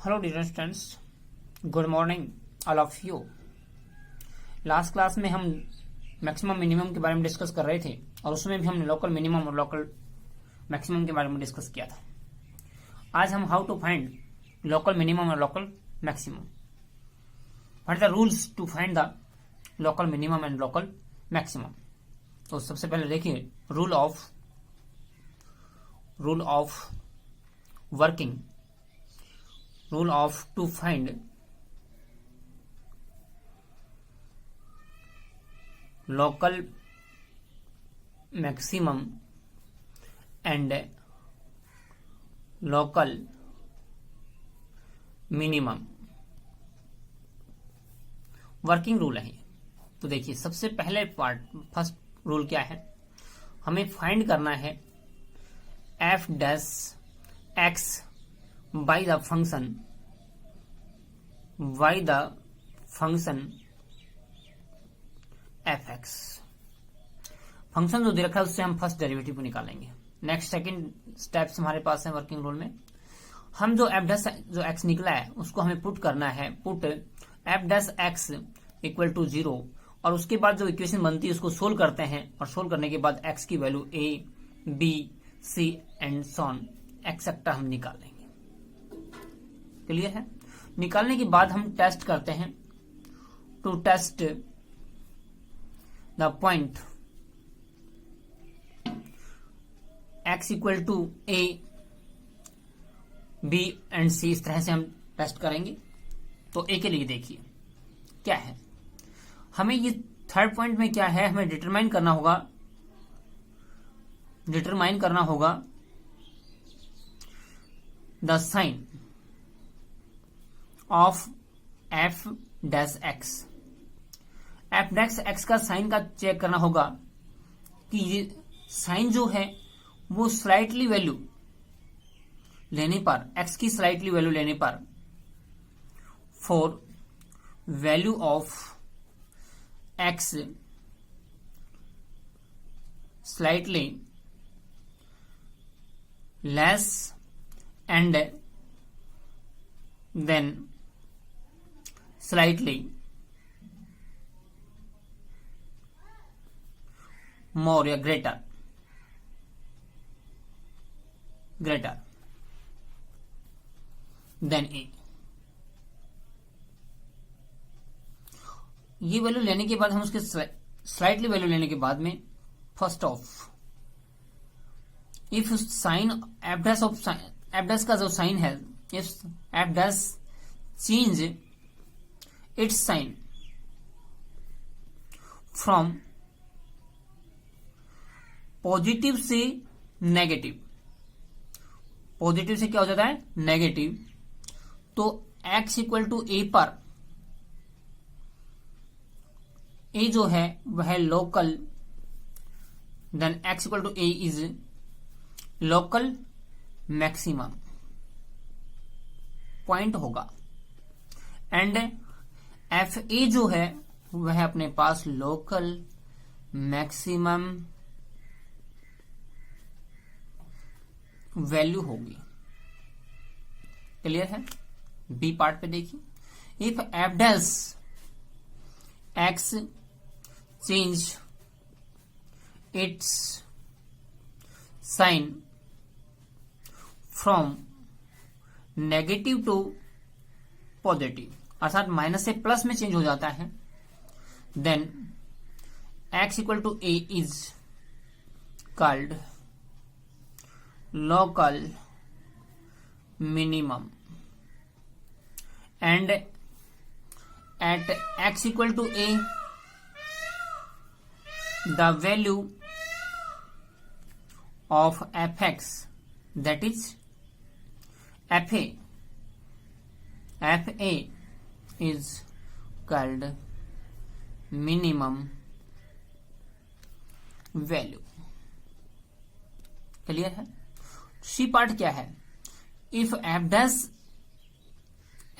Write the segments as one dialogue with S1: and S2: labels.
S1: Hello dear students, good morning all of you. Last class में हम maximum minimum के बारे में डिस्कस कर रहे थे और उसमें भी हमने लोकल मिनिमम और लोकल मैक्सिमम के बारे में डिस्कस किया था। आज हम how to find local minimum और local maximum, what are the rules to find the local minimum and local maximum. तो सबसे पहले देखिए rule of working, rule of to find local maximum and local minimum working rule है। तो देखिए सबसे पहले फर्स्ट रूल क्या है, हमें फाइंड करना है f dash x by the function fx। Function जो दे रखा है उससे हम फर्स्ट डेरिवेटिव को निकालेंगे। नेक्स्ट सेकंड स्टेप्स हमारे पास है वर्किंग रूल में। हम जो एफ डैश जो एक्स निकला है उसको हमें पुट करना है, put f dash x equal to 0 और उसके बाद जो इक्वेशन बनती है उसको सोल्व करते हैं और सोल्व करने के बाद एक्स की value a b c and so on etcetera हम निकालेंगे। क्लियर है? निकालने के बाद हम टेस्ट करते हैं, to test the point x equal to A B and C, इस तरह से हम टेस्ट करेंगे। तो ए के लिए देखिए क्या है, हमें ये थर्ड पॉइंट में क्या है, हमें डिटरमाइन करना होगा the sign of f dash x. F dash x का साइन का चेक करना होगा कि ये साइन जो है वो स्लाइटली वैल्यू लेने पर, एक्स की स्लाइटली वैल्यू लेने पर for value of x slightly less and then slightly more या greater than a। ये वैल्यू लेने के बाद हम उसके स्लाइटली वैल्यू लेने के बाद में first of if sign f dash का जो साइन है, if F dash change its sign from positive से नेगेटिव, पॉजिटिव से क्या हो जाता है नेगेटिव, तो x इक्वल टू ए पर ए जो है वह local, then x equal to A is local maximum point होगा एंड एफ ए जो है वह अपने पास लोकल मैक्सिमम वैल्यू होगी। क्लियर है? बी पार्ट पे देखिए, if F dash x change its sign from negative to positive, अर्थात माइनस से प्लस में चेंज हो जाता है, then x equal to A is called local minimum and at x equal to a the value of F X that is F A is called minimum value। Clear है? C part क्या है, if F dash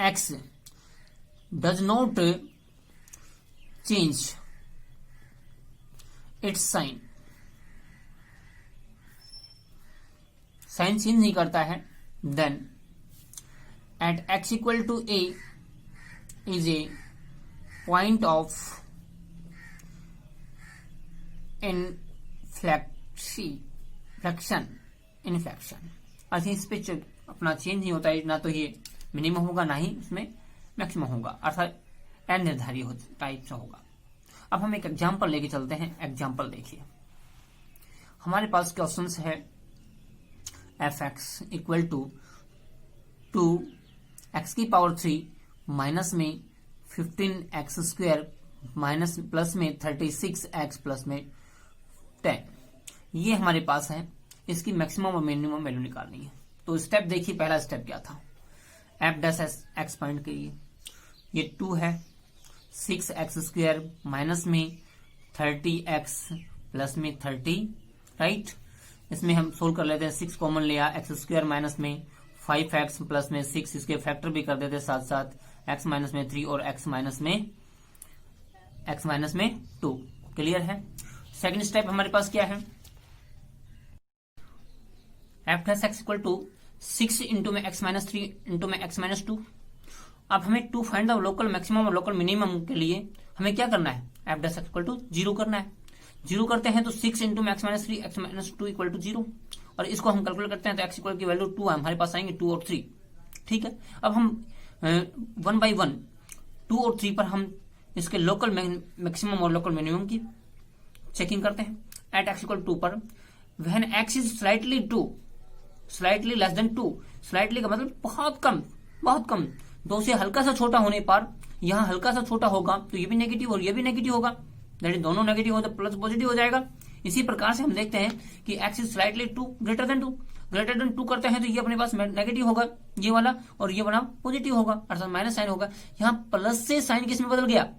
S1: X does not change its sign, sign change नहीं करता है, then at x equal to A is a point of inflection अर्थ इस पे अपना चेंज नहीं होता है, ना तो ये मिनिमम होगा ना ही उसमें मैक्सिमम होगा, अर्थात अनिर्धारित टाइप से होगा। अब हम एक एग्जांपल लेके चलते हैं। एग्जांपल देखिए, हमारे पास क्वेश्चन है f x equal to 2x की पावर 3 माइनस में 15x स्क्वायर माइनस प्लस में 36x प्लस में 10। ये हमारे पास है, इसकी मैक्सिमम और मिनिमम वैल्यू निकालनी है। तो स्टेप देखिए, पहला स्टेप क्या था, एफ डैश एक्स पॉइंट के लिए ये 2 है, 6x स्क्वायर माइनस में 30x प्लस में 30, राइट। इसमें हम सोल्व कर लेते हैं, 6 कॉमन लिया, एक्स स्क्वायर माइनस में 5x प्लस में 6, इसके फैक्टर भी कर देते साथ साथ, x माइनस में 3 और x माइनस में 2। क्लियर है। सेकंड स्टेप हमारे पास क्या है, f dash x equal to 6 into में x माइनस 3 इंटू में x माइनस 2। अब हमें to find the local maximum और लोकल मिनिमम के लिए हमें क्या करना है, f dash x equal to 0 करना है। 0 करते हैं तो 6 इंटू में x minus 3 x minus 2 equal to 0, और इसको हम कैलकुलेट करते हैं तो x इक्वल की वैल्यू 2 है, हमारे पास आएंगे 2 और 3। ठीक है। अब हम 1 बाई 1 2 और 3 पर हम इसके लोकल मैक्सिमम और लोकल मिनिमम की चेकिंग करते हैं। एट x इक्वल 2 पर when x is slightly less than 2, slightly का मतलब बहुत कम 2 से हल्का सा छोटा होने पर, यहाँ हल्का सा छोटा होगा तो ये भी नेगेटिव और ये भी नेगेटिव होगा, दैट इज दोनों नेगेटिव हो तो प्लस पॉजिटिव हो जाएगा। इसी प्रकार से हम देखते हैं कि x is slightly greater than 2 करते हैं तो ये अपने पास नेगेटिव होगा ये वाला, और ये वाला पॉजिटिव होगा, अर्थात माइनस साइन होगा। यहाँ प्लस से साइन किस में बदल गया,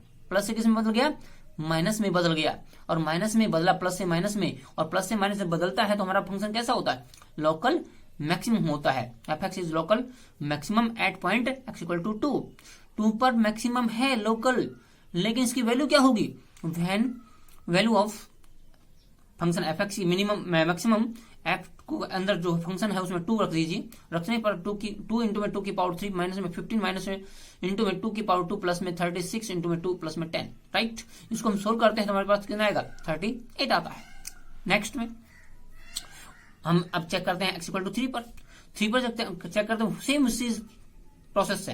S1: माइनस में बदल गया, और माइनस में बदला प्लस से माइनस में, और प्लस से माइनस में बदलता है तो हमारा फंक्शन कैसा होता है, लोकल मैक्सिमम होता है। F x is local maximum at point x equal to 2 पर मैक्सिमम है लोकल, लेकिन इसकी वैल्यू क्या होगी, when value of function F x की मिनिमम मैक्सिमम, एफ को अंदर जो फंक्शन है उसमें 2 रख दीजिए, रखने पर 2 इंटू में 2 की पावर 3 माइनस में 15 माइनस में इंटू में 2 की पावर 2 प्लस में 36 इंटू में 2 प्लस में 10, राइट। इसको हम सोल्व करते हैं तो हमारे पास कितना आएगा, 38 आता है। नेक्स्ट में हम अब चेक करते हैं x इक्वल टू 3 पर चेक करते हैं सेम उसी प्रोसेस से।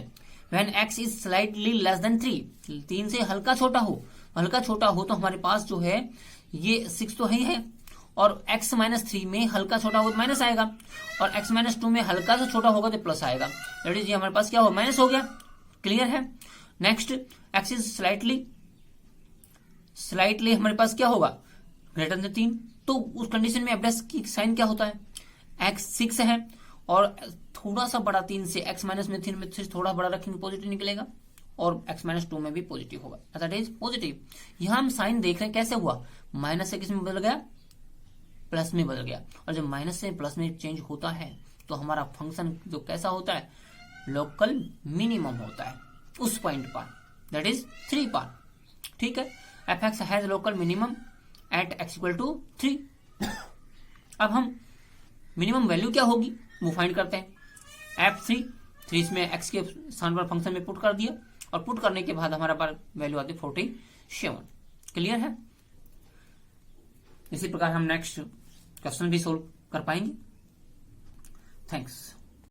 S1: When x is slightly less than 3 से हल्का छोटा हो तो हमारे पास जो है ये 6 तो है, और x माइनस 3 में हल्का छोटा हो तो माइनस आएगा, और x माइनस 2 में हल्का सा छोटा होगा तो प्लस आएगा, दैट इज ये हमारे पास क्या हो, माइनस हो गया। क्लियर है। नेक्स्ट x इज स्लाइटली हमारे पास क्या होगा, ग्रेटर देन 3, तो उस कंडीशन में एफ की साइन क्या होता है, x 6 है और थोड़ा सा बड़ा 3 से, x माइनस में 3 में थोड़ा बड़ा रखेंगे पॉजिटिव निकलेगा, और x माइनस 2 में भी पॉजिटिव होगा, दैट इज पॉजिटिव। यहां हम साइन देख रहे हैं कैसे हुआ, माइनस से किस में बदल गया, प्लस में बदल गया, और जब माइनस से प्लस में चेंज होता है तो हमारा फंक्शन जो कैसा होता है, लोकल मिनिमम होता है उस पॉइंट पर, दैट इज 3 पर। ठीक है। F x has local minimum at x equal to 3। अब हम मिनिमम वैल्यू क्या होगी वो फाइंड करते हैं। F3 इसमें x के स्थान पर फंक्शन में पुट कर दिया, और पुट करने के बाद हमारा पास वैल्यू आती है 47। क्लियर है। इसी प्रकार हम नेक्स्ट क्वेश्चन भी सोल्व कर पाएंगे। थैंक्स।